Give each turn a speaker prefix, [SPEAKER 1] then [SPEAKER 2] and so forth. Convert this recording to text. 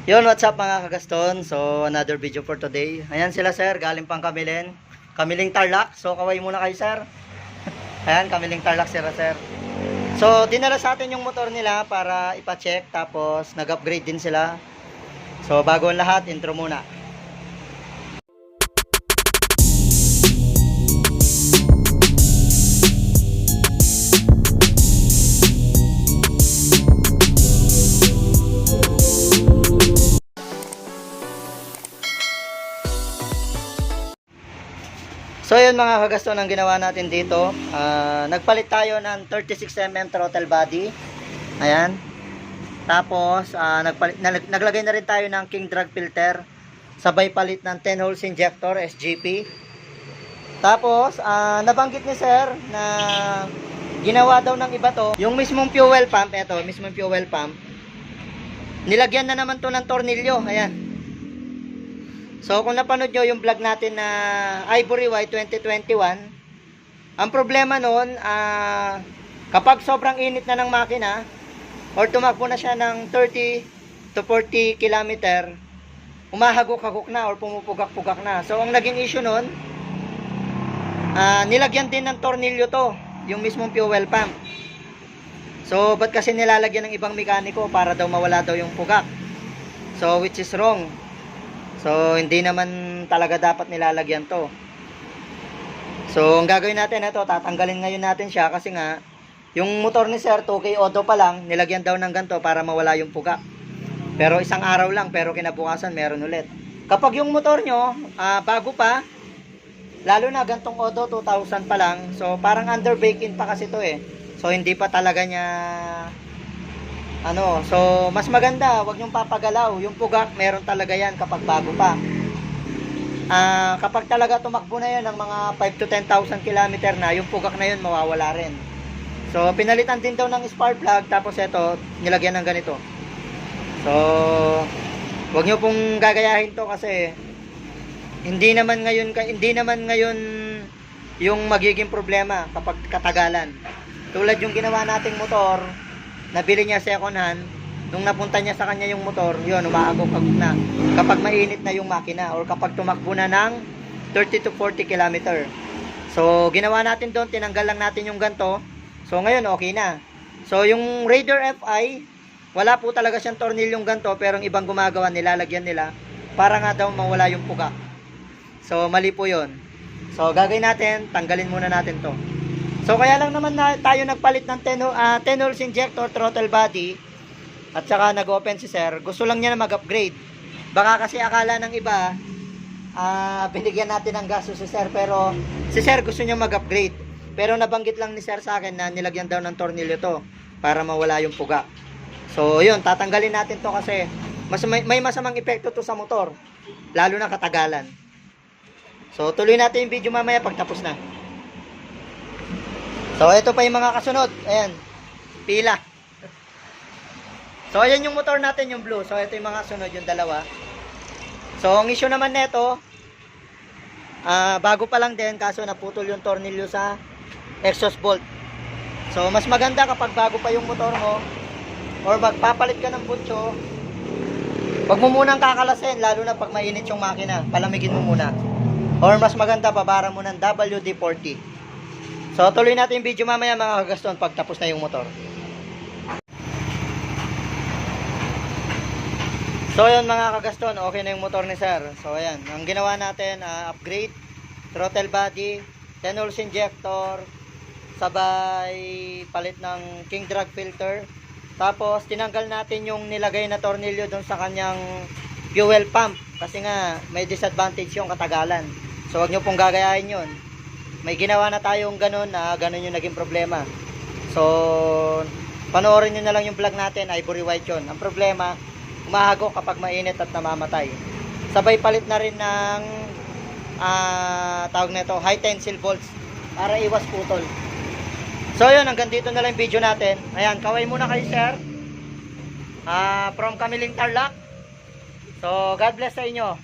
[SPEAKER 1] Yun, what's up mga kagaston? So, another video for today. Ayan sila sir, galing pang Kamilin. Kamiling Tarlac. So, kaway muna kayo sir. Ayan, Kamiling Tarlac sila sir. So, dinala sa atin yung motor nila para ipa-check. Tapos, nag-upgrade din sila. So, bago ang lahat, intro muna. So yun mga kagaston, ang ginawa natin dito, nagpalit tayo ng 36mm throttle body. Ayan. Tapos naglagay na rin tayo ng king drag filter. Sabay palit ng 10 holes injector SGP. Tapos nabanggit ni sir na ginawa daw ng iba to. Yung mismong fuel pump, eto, mismong fuel pump, nilagyan na naman to ng tornilyo. Ayan. So kung napanood nyo yung vlog natin na Ivory White 2021, ang problema nun, kapag sobrang init na ng makina or tumakbo na siya ng 30 to 40 km, umahagok-hagok na or pumupugak-pugak na. So ang naging issue nun, nilagyan din ng tornilyo to, yung mismong fuel pump. So ba't kasi nilalagyan ng ibang mekaniko para daw mawala daw yung pugak? So which is wrong. So, hindi naman talaga dapat nilalagyan to. So, ang gagawin natin ito, tatanggalin ngayon natin siya kasi nga, yung motor ni Sir, 2K Auto pa lang, nilagyan daw ng ganito para mawala yung puga. Pero isang araw lang, pero kinabukasan meron ulit. Kapag yung motor nyo, bago pa, lalo na gantong Auto, 2000 pa lang, so parang under break-in pa kasi to eh. So, hindi pa talaga niya so mas maganda, wag nyong papagalaw. Yung pugak, meron talaga yan kapag bago pa. Kapag talaga tumakbo na yan ng mga 5 to 10,000 km na, yung pugak na yun mawawala rin. So pinalitan din daw ng spark plug, tapos ito, nilagyan ng ganito. So wag nyo pong gagayahin to kasi hindi naman ngayon yung magiging problema kapag katagalan. Tulad yung ginawa nating motor, nabili niya second hand, nung napunta niya sa kanya yung motor, yun, umaagok-agok na. Kapag mainit na yung makina or kapag tumakbo na ng 30 to 40 km. So, ginawa natin doon, tinanggal lang natin yung ganto. So, ngayon, okay na. So, yung Raider FI, wala po talaga siyang tornilyong ganto, pero yung ibang gumagawa, nilalagyan nila para nga daw mawala yung puga. So, mali po yun. So, gagawin natin, tanggalin muna natin to. So kaya lang naman tayo nagpalit ng 10 holes injector throttle body at saka nag-open si sir. Gusto lang niya na mag-upgrade. Baka kasi akala ng iba binigyan natin ng gasto si sir, pero si sir gusto niya mag-upgrade. Pero nabanggit lang ni sir sa akin na nilagyan daw ng tornilyo to para mawala yung puga. So yun, tatanggalin natin to kasi may masamang epekto to sa motor, lalo na katagalan. So tuloy natin yung video mamaya pag tapos na. So, ito pa yung mga kasunod. Ayan. Pila. So, ayan yung motor natin, yung blue. So, ito yung mga kasunod, yung dalawa. So, ang issue naman nito, bago pa lang din, kaso naputol yung tornilyo sa exhaust bolt. So, mas maganda kapag bago pa yung motor mo, or magpapalit ka ng butso, wag mo munang kakalasin, lalo na pag mainit yung makina. Palamigin mo muna. Or mas maganda, babara mo ng WD-40. So, tuloy natin yung video mamaya mga kagaston pag tapos na yung motor. So, yun mga kagaston, okay na yung motor ni sir. So, ayan, ang ginawa natin, upgrade, throttle body, 10 holes injector, sabay palit ng king drag filter. Tapos, tinanggal natin yung nilagay na tornilyo doon sa kanyang fuel pump. Kasi nga, may disadvantage yung katagalan. So, wag nyo pong gagayahin yun. May ginawa na tayong ganun na ganun yung naging problema. So, panoorin nyo na lang yung vlog natin, Ivory White yun. Ang problema, umahagok kapag mainit at namamatay. Sabay palit na rin ng tawag na ito, high tensile bolts para iwas putol. So yun, hanggang dito na lang yung video natin. Ayan, kaway muna kayo sir. From Kamiling Tarlac. So, God bless sa inyo.